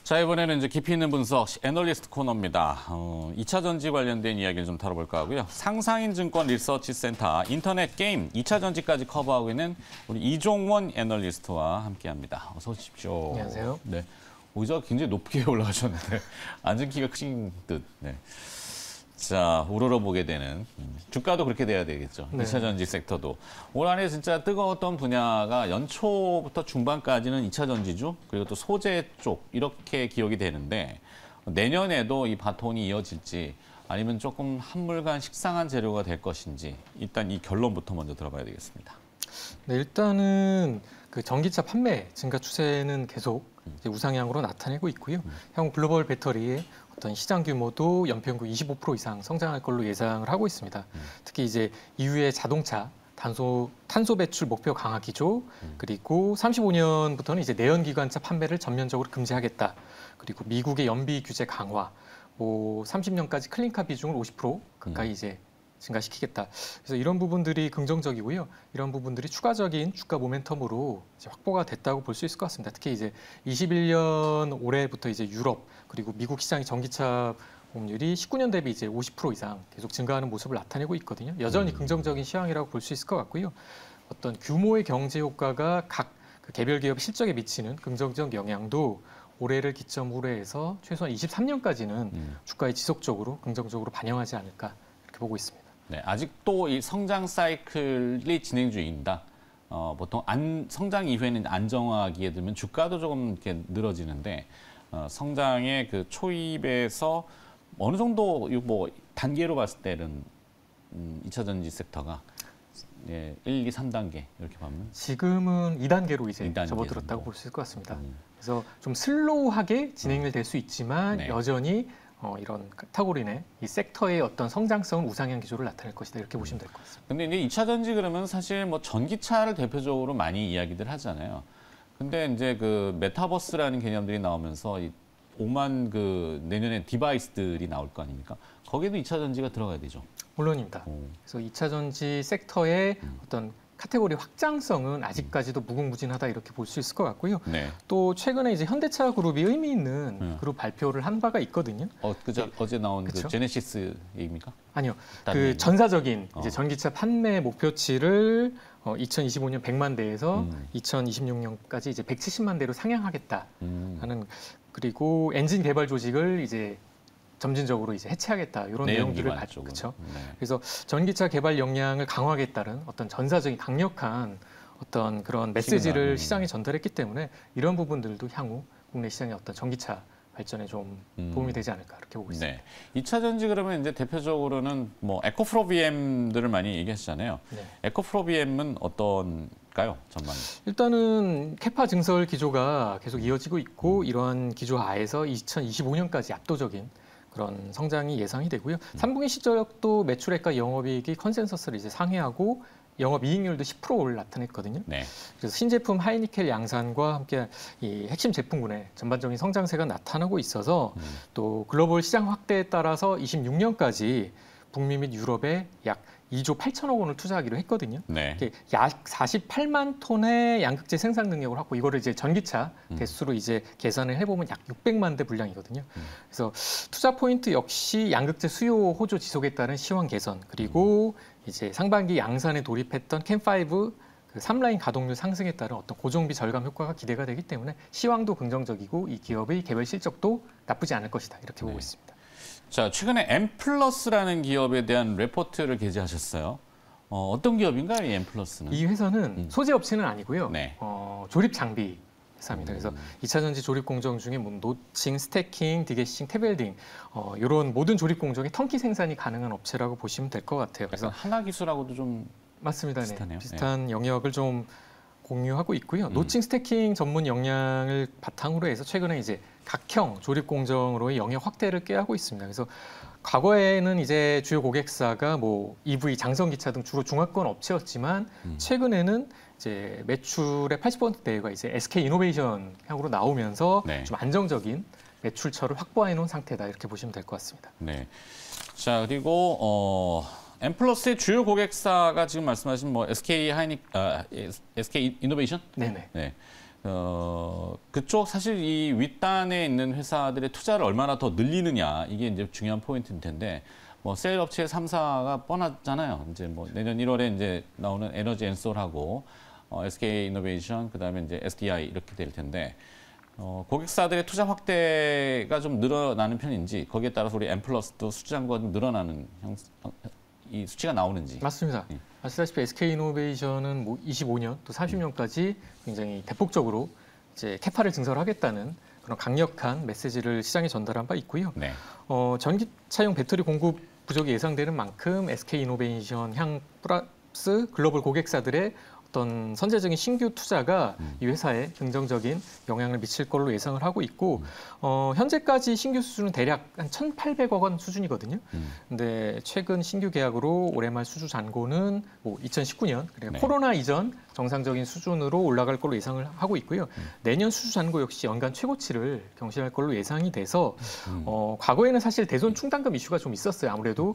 자, 이번에는 이제 깊이 있는 분석 애널리스트 코너입니다. 2차 전지 관련된 이야기를 좀 다뤄볼까 하고요. 상상인증권 리서치 센터 인터넷 게임 2차 전지까지 커버하고 있는 우리 이종원 애널리스트와 함께합니다. 어서 오십시오. 안녕하세요. 네, 의자가 굉장히 높게 올라가셨는데 앉은 키가 크신 듯. 네. 자, 우러러 보게 되는 주가도 그렇게 돼야 되겠죠. 네. 2차 전지 섹터도. 올 한해 진짜 뜨거웠던 분야가 연초부터 중반까지는 2차 전지주 그리고 또 소재 쪽 이렇게 기억이 되는데 내년에도 이 바톤이 이어질지 아니면 조금 한물간 식상한 재료가 될 것인지 일단 이 결론부터 먼저 들어봐야 되겠습니다. 네, 일단은 그 전기차 판매 증가 추세는 계속 이제 우상향으로 나타내고 있고요. 향후 글로벌 배터리의 어떤 시장 규모도 연평균 25% 이상 성장할 걸로 예상을 하고 있습니다. 특히 이제 이후에 자동차, 탄소 배출 목표 강화 기조, 그리고 35년부터는 이제 내연기관차 판매를 전면적으로 금지하겠다. 그리고 미국의 연비 규제 강화, 30년까지 클린카 비중을 50% 가까이 이제 증가시키겠다. 그래서 이런 부분들이 긍정적이고요. 이런 부분들이 추가적인 주가 모멘텀으로 이제 확보가 됐다고 볼 수 있을 것 같습니다. 특히 이제 21년 올해부터 이제 유럽 그리고 미국 시장의 전기차 보험률이 19년 대비 이제 50% 이상 계속 증가하는 모습을 나타내고 있거든요. 여전히 긍정적인 시황이라고 볼 수 있을 것 같고요. 어떤 규모의 경제 효과가 각 그 개별 기업 실적에 미치는 긍정적 영향도 올해를 기점으로 해서 최소한 23년까지는 주가에 지속적으로 긍정적으로 반영하지 않을까 이렇게 보고 있습니다. 네, 아직도 이 성장 사이클이 진행 중입니다. 보통 성장 이후에는 안정화기에 들면 주가도 조금 이렇게 늘어지는데 성장의 그 초입에서 어느 정도 뭐 단계로 봤을 때는 2차 전지 섹터가 1, 2, 3단계 이렇게 보면 지금은 2단계로 이제 2단계 접어들었다고 정도. 볼 수 있을 것 같습니다. 그래서 좀 슬로우하게 진행이 될 수 있지만 네. 여전히 이런 카테고리의 이 섹터의 어떤 성장성은 우상향 기조를 나타낼 것이다 이렇게 보시면 될 것 같습니다. 근데 이제 2차 전지 그러면 사실 뭐 전기차를 대표적으로 많이 이야기들 하잖아요. 근데 이제 그 메타버스라는 개념들이 나오면서 이 5만 그 내년에 디바이스들이 나올 거 아닙니까? 거기에도 2차 전지가 들어가야 되죠. 물론입니다. 그래서 2차 전지 섹터의 어떤 카테고리 확장성은 아직까지도 무궁무진하다 이렇게 볼 수 있을 것 같고요. 네. 또 최근에 이제 현대차 그룹이 의미 있는 그룹 발표를 한 바가 있거든요. 어제 나온 그쵸? 그 제네시스 얘기입니까? 아니요. 다른 그 얘기. 전사적인 이제 전기차 판매 목표치를 2025년 100만 대에서 2026년까지 이제 170만 대로 상향하겠다 하는 그리고 엔진 개발 조직을 이제 점진적으로 이제 해체하겠다 이런 내용들을 그렇죠. 네. 그래서 전기차 개발 역량을 강화하겠다는 어떤 전사적인 강력한 어떤 그런 메시지를 시장에 전달했기 때문에 이런 부분들도 향후 국내 시장의 어떤 전기차 발전에 좀 도움이 되지 않을까 이렇게 보고 있습니다. 네. 2차 전지 그러면 이제 대표적으로는 뭐 에코프로 BM들을 많이 얘기하시잖아요. 네. 에코프로 BM은 어떤가요, 전망이? 일단은 캐파 증설 기조가 계속 이어지고 있고 이러한 기조 하에서 2025년까지 압도적인 그런 성장이 예상이 되고요. 3분기 실적도 매출액과 영업이익이 컨센서스를 이제 상회하고 영업이익률도 10%를 나타냈거든요. 네. 그래서 신제품 하이니켈 양산과 함께 이 핵심 제품군의 전반적인 성장세가 나타나고 있어서 또 글로벌 시장 확대에 따라서 26년까지 북미 및 유럽에 약 2조 8천억 원을 투자하기로 했거든요. 네. 약 48만 톤의 양극재 생산 능력을 확보. 이거를 이제 전기차 대수로 이제 계산을 해보면 약 600만 대 분량이거든요. 그래서 투자 포인트 역시 양극재 수요 호조 지속에 따른 시황 개선 그리고 이제 상반기 양산에 돌입했던 캠5 그 3라인 가동률 상승에 따른 어떤 고정비 절감 효과가 기대가 되기 때문에 시황도 긍정적이고 이 기업의 개별 실적도 나쁘지 않을 것이다 이렇게 보고 있습니다. 자, 최근에 M+라는 기업에 대한 레포트를 게재하셨어요. 어떤 기업인가요, 이 M+는? 이 회사는 소재 업체는 아니고요. 네. 조립 장비 회사입니다. 그래서 2차 전지 조립 공정 중에 뭐 노칭, 스태킹, 디게싱, 태벨딩 이런 모든 조립 공정의 턴키 생산이 가능한 업체라고 보시면 될 것 같아요. 그래서 하나기술하고도 좀 맞습니다. 비슷하네요. 네. 비슷한 영역을 좀 공유하고 있고요. 노칭 스태킹 전문 역량을 바탕으로 해서 최근에 이제 각형 조립 공정으로의 영역 확대를 꾀하고 있습니다. 그래서 과거에는 이제 주요 고객사가 뭐 EV, 장성기차 등 주로 중화권 업체였지만 최근에는 이제 매출의 80%대가 이제 SK 이노베이션 향으로 나오면서 네. 좀 안정적인 매출처를 확보해 놓은 상태다 이렇게 보시면 될 것 같습니다. 네. 자, 그리고 M+의 주요 고객사가 지금 말씀하신 뭐 SK 이노베이션? 네네. 네. 그쪽 사실 이 윗단에 있는 회사들의 투자를 얼마나 더 늘리느냐 이게 이제 중요한 포인트일 텐데 뭐 셀 업체 3사가 뻔하잖아요. 이제 뭐 내년 1월에 이제 나오는 에너지 앤솔하고 SK 이노베이션 그다음에 이제 SDI 이렇게 될 텐데 고객사들의 투자 확대가 좀 늘어나는 편인지 거기에 따라서 우리 엠플러스도 수주잔고가 좀 늘어나는 이 수치가 나오는지. 맞습니다. 아시다시피 SK 이노베이션은 뭐 25년 또 30년까지 굉장히 대폭적으로 이제 캐파를 증설하겠다는 그런 강력한 메시지를 시장에 전달한 바 있고요. 네. 전기차용 배터리 공급 부족이 예상되는 만큼 SK 이노베이션 향 플러스 글로벌 고객사들의 어떤 선제적인 신규 투자가 이 회사에 긍정적인 영향을 미칠 걸로 예상을 하고 있고 현재까지 신규 수주는 대략 한 1,800억 원 수준이거든요. 근데 최근 신규 계약으로 올해 말 수주 잔고는 뭐 2019년 그러니까 네. 코로나 이전 정상적인 수준으로 올라갈 걸로 예상을 하고 있고요. 내년 수주 잔고 역시 연간 최고치를 경신할 걸로 예상이 돼서 과거에는 사실 대손 충당금 이슈가 좀 있었어요. 아무래도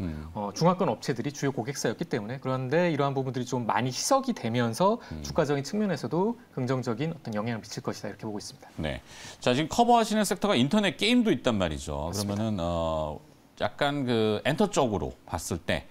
중화권 업체들이 주요 고객사였기 때문에. 그런데 이러한 부분들이 좀 많이 희석이 되면서 주가적인 측면에서도 긍정적인 어떤 영향을 미칠 것이다 이렇게 보고 있습니다. 네. 자, 지금 커버하시는 섹터가 인터넷 게임도 있단 말이죠. 맞습니다. 그러면은 약간 그 엔터 쪽으로 봤을 때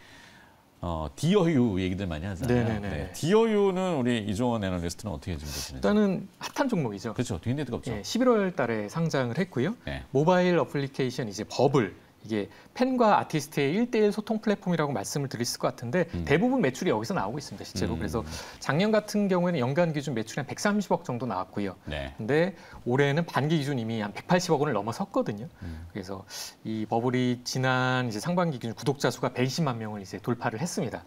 디어유 얘기들 많이 하잖아요. 네네네. 네. 디어유는 우리 이종원 애널리스트는 어떻게 좀 보시는지? 일단은 핫한 종목이죠. 그렇죠. 뒤에 데가 없죠. 예, 11월 달에 상장을 했고요. 네. 모바일 어플리케이션 이제 버블 이게 팬과 아티스트의 1대1 소통 플랫폼이라고 말씀을 드렸을 것 같은데 대부분 매출이 여기서 나오고 있습니다. 실제로. 그래서 작년 같은 경우에는 연간 기준 매출이 한 130억 정도 나왔고요. 네. 근데 올해는 반기 기준 이미 한 180억 원을 넘어섰거든요. 그래서 이 버블이 지난 이제 상반기 기준 구독자 수가 120만 명을 이제 돌파를 했습니다.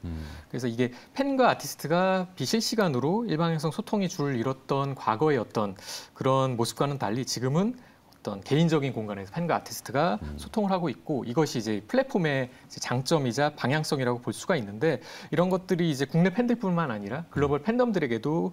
그래서 이게 팬과 아티스트가 비실시간으로 일방향성 소통이 줄을 잃었던 과거의 어떤 그런 모습과는 달리 지금은 어떤 개인적인 공간에서 팬과 아티스트가 소통을 하고 있고 이것이 이제 플랫폼의 이제 장점이자 방향성이라고 볼 수가 있는데 이런 것들이 이제 국내 팬들뿐만 아니라 글로벌 팬덤들에게도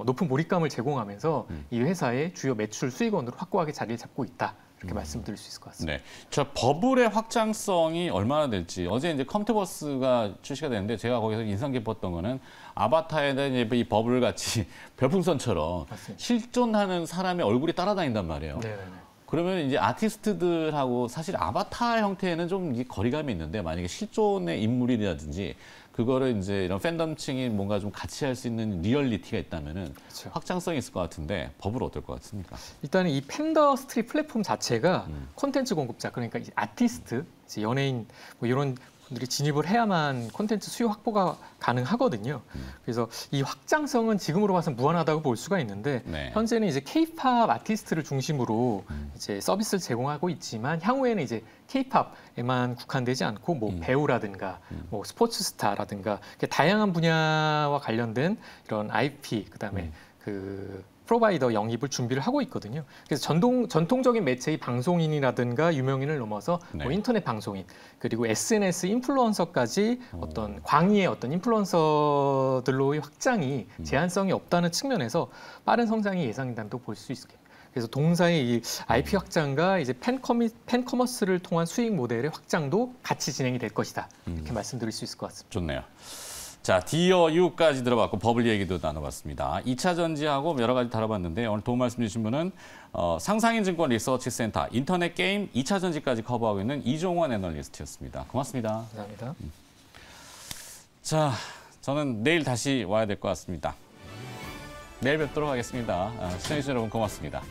높은 몰입감을 제공하면서 이 회사의 주요 매출 수익원으로 확고하게 자리를 잡고 있다. 이렇게 말씀드릴 수 있을 것 같습니다. 네. 저 버블의 확장성이 얼마나 될지 어제 이제 컴퓨터버스가 출시가 됐는데 제가 거기서 인상 깊었던 거는 아바타에 대한 이제 이 버블 같이 별풍선처럼 맞습니다. 실존하는 사람의 얼굴이 따라다닌단 말이에요. 네네네. 그러면 이제 아티스트들하고 사실 아바타 형태는 좀 이게 거리감이 있는데 만약에 실존의 인물이라든지 그거를 이제 이런 팬덤층이 뭔가 좀 같이 할 수 있는 리얼리티가 있다면은 그렇죠. 확장성이 있을 것 같은데 버블 어떨 것 같습니까? 일단은 이 팬더스트리 플랫폼 자체가 콘텐츠 공급자 그러니까 이제 아티스트, 이제 연예인 뭐 이런 분들이 진입을 해야만 콘텐츠 수요 확보가 가능하거든요. 그래서 이 확장성은 지금으로 봐서 무한하다고 볼 수가 있는데 네. 현재는 이제 K-팝 아티스트를 중심으로 이제 서비스를 제공하고 있지만 향후에는 이제 K-팝에만 국한되지 않고 뭐 배우라든가 뭐 스포츠 스타라든가 이렇게 다양한 분야와 관련된 이런 IP 그다음에 그 프로바이더 영입을 준비를 하고 있거든요. 그래서 전통적인 매체의 방송인이라든가 유명인을 넘어서 네. 뭐 인터넷 방송인 그리고 SNS 인플루언서까지 어떤 광의의 어떤 인플루언서들로의 확장이 제한성이 없다는 측면에서 빠른 성장이 예상된다고 볼 수 있습니다. 그래서 동사의 이 IP 확장과 이제 팬커머스를 통한 수익 모델의 확장도 같이 진행이 될 것이다. 이렇게 말씀드릴 수 있을 것 같습니다. 좋네요. 자, 디어유까지 들어봤고 버블 얘기도 나눠봤습니다. 2차 전지하고 여러 가지 다뤄봤는데 오늘 도움 말씀 주신 분은 상상인증권 리서치 센터 인터넷 게임 2차 전지까지 커버하고 있는 이종원 애널리스트였습니다. 고맙습니다. 감사합니다. 자, 저는 내일 다시 와야 될 것 같습니다. 내일 뵙도록 하겠습니다. 시청해주신 여러분 고맙습니다.